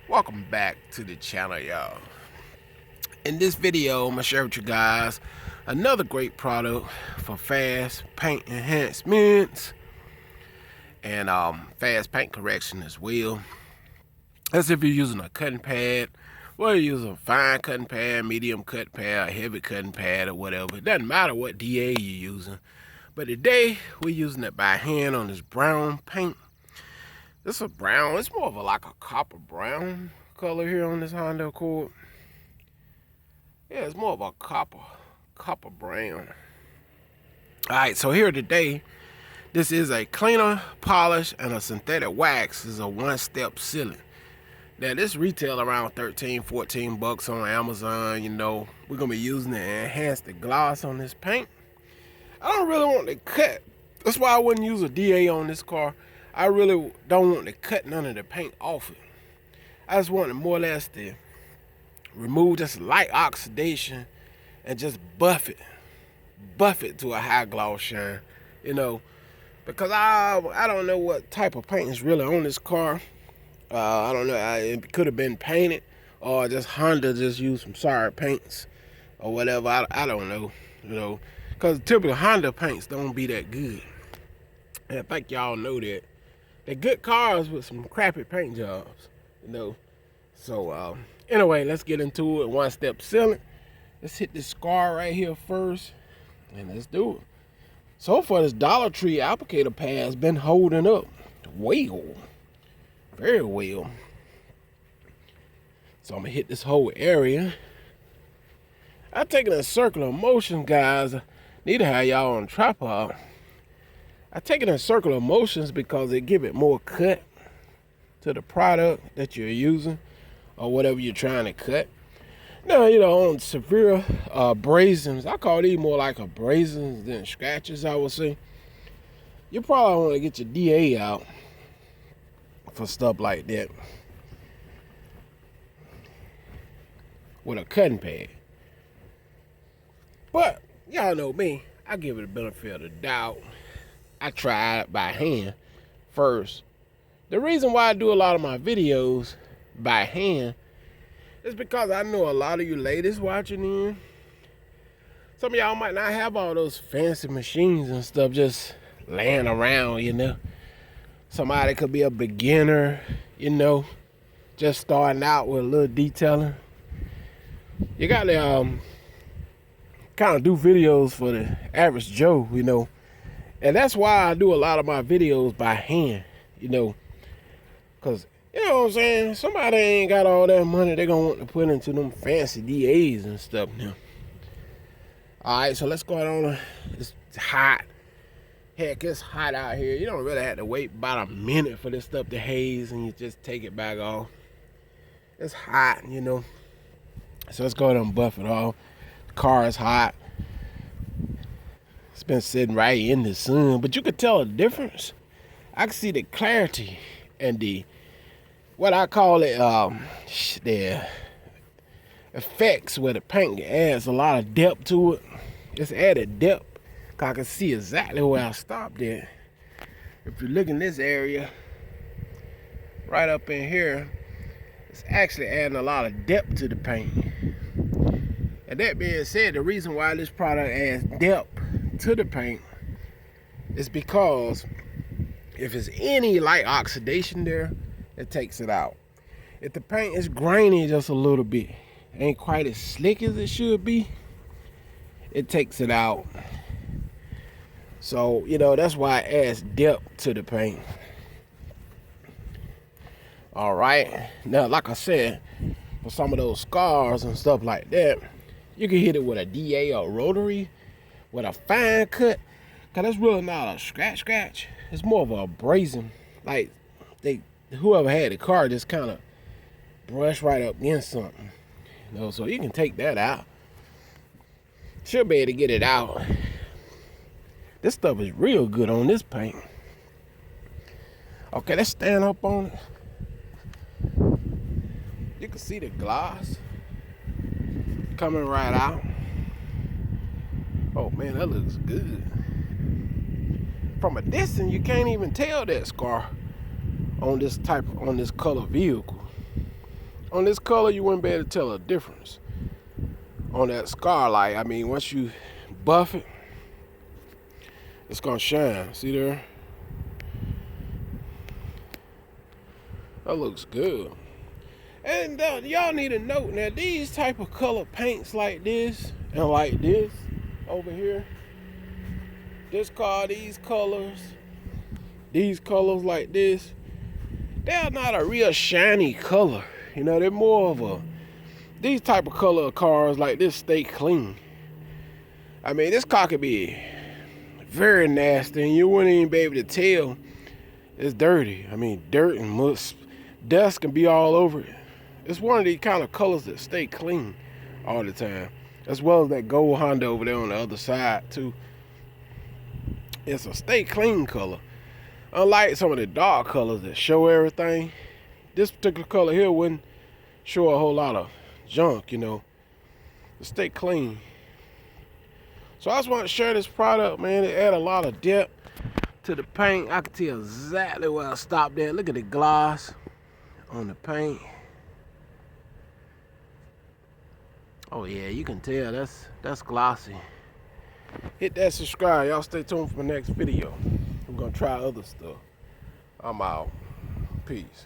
Welcome back to the channel, y'all. In this video, I'm gonna share with you guys another great product for fast paint enhancements and fast paint correction as well. That's if you're using a cutting pad, whether you're using a fine cutting pad, medium cut pad, a heavy cutting pad, or whatever. It doesn't matter what DA you're using. But today, we're using it by hand on this brown paint. It's a brown, it's more of like a copper brown color here on this Honda Accord. Yeah, it's more of a copper brown. Alright, so here today, this is a cleaner, polish, and a synthetic wax. This is a one-step sealant. Now this retail around 13, 14 bucks on Amazon. You know, we're gonna be using it to enhance the gloss on this paint. I don't really want to cut. That's why I wouldn't use a DA on this car. I really don't want to cut none of the paint off it. I just want it more or less to remove just light oxidation and just buff it to a high gloss shine, you know, because I don't know what type of paint is really on this car. I don't know, it could have been painted or just Honda just used some sorry paints or whatever. I don't know, you know, because typical Honda paints don't be that good. And I think y'all know that. They're good cars with some crappy paint jobs, you know. So anyway, let's get into it. One-step sealant. Let's hit this scar right here first, and let's do it. So far, this Dollar Tree applicator pad has been holding up well, very well. So I'm gonna hit this whole area. I'm taking a circular motion, guys. I need to have y'all on tripod. I take it in circular motions because it give it more cut to the product that you're using or whatever you're trying to cut. Now, you know, on severe abrasions, I call these more like abrasions than scratches, I would say. You probably want to get your DA out for stuff like that with a cutting pad. But y'all know me, I give it the benefit of the doubt. I try it by hand first. The reason why I do a lot of my videos by hand is because I know a lot of you ladies watching in. Some of y'all might not have all those fancy machines and stuff just laying around, you know. Somebody could be a beginner, you know, just starting out with a little detailing. You got to kind of do videos for the average Joe, you know. And that's why I do a lot of my videos by hand, you know, because, you know what I'm saying, somebody ain't got all that money they're going to want to put into them fancy DAs and stuff now. All right, so let's go on. It's hot. Heck, it's hot out here. You don't really have to wait about a minute for this stuff to haze and you just take it back off. It's hot, you know. So let's go ahead and buff it off. The car is hot. It's been sitting right in the sun, but you could tell a difference. I can see the clarity and the, what I call it, the effects where the paint adds a lot of depth to it. It's added depth, because I can see exactly where I stopped at. If you look in this area, right up in here, it's actually adding a lot of depth to the paint. And that being said, the reason why this product adds depth to the paint is because if there's any light oxidation there, it takes it out. If the paint is grainy just a little bit, ain't quite as slick as it should be, it takes it out. So, you know, that's why it adds depth to the paint. All right, now like I said, for some of those scars and stuff like that, you can hit it with a DA or rotary with a fine cut, cause that's really not a scratch. It's more of a abrasion. Like whoever had the car just kind of brushed right up against something, you know. So you can take that out. Should be able to get it out. This stuff is real good on this paint. Okay, let's stand up on it. You can see the gloss coming right out. Oh man, that looks good. From a distance, you can't even tell that scar on this color vehicle. On this color, you wouldn't be able to tell a difference. On that scarlight, I mean, once you buff it, it's gonna shine. See there? That looks good. And y'all need to note now, these type of color paints like this and like this over here, this car, these colors like this, they're not a real shiny color. You know, they're more of a, these type of color cars like this stay clean. I mean, this car could be very nasty and you wouldn't even be able to tell it's dirty. I mean, dirt and mud, dust can be all over it. It's one of these kind of colors that stay clean all the time. As well as that gold Honda over there on the other side too. It's a stay clean color. Unlike some of the dark colors that show everything, this particular color here wouldn't show a whole lot of junk, you know. It stay clean. So I just want to share this product, man. It add a lot of depth to the paint. I can tell exactly where I stopped at. Look at the gloss on the paint. Oh yeah, you can tell that's glossy. Hit that subscribe. Y'all stay tuned for the next video. I'm gonna try other stuff. I'm out. Peace.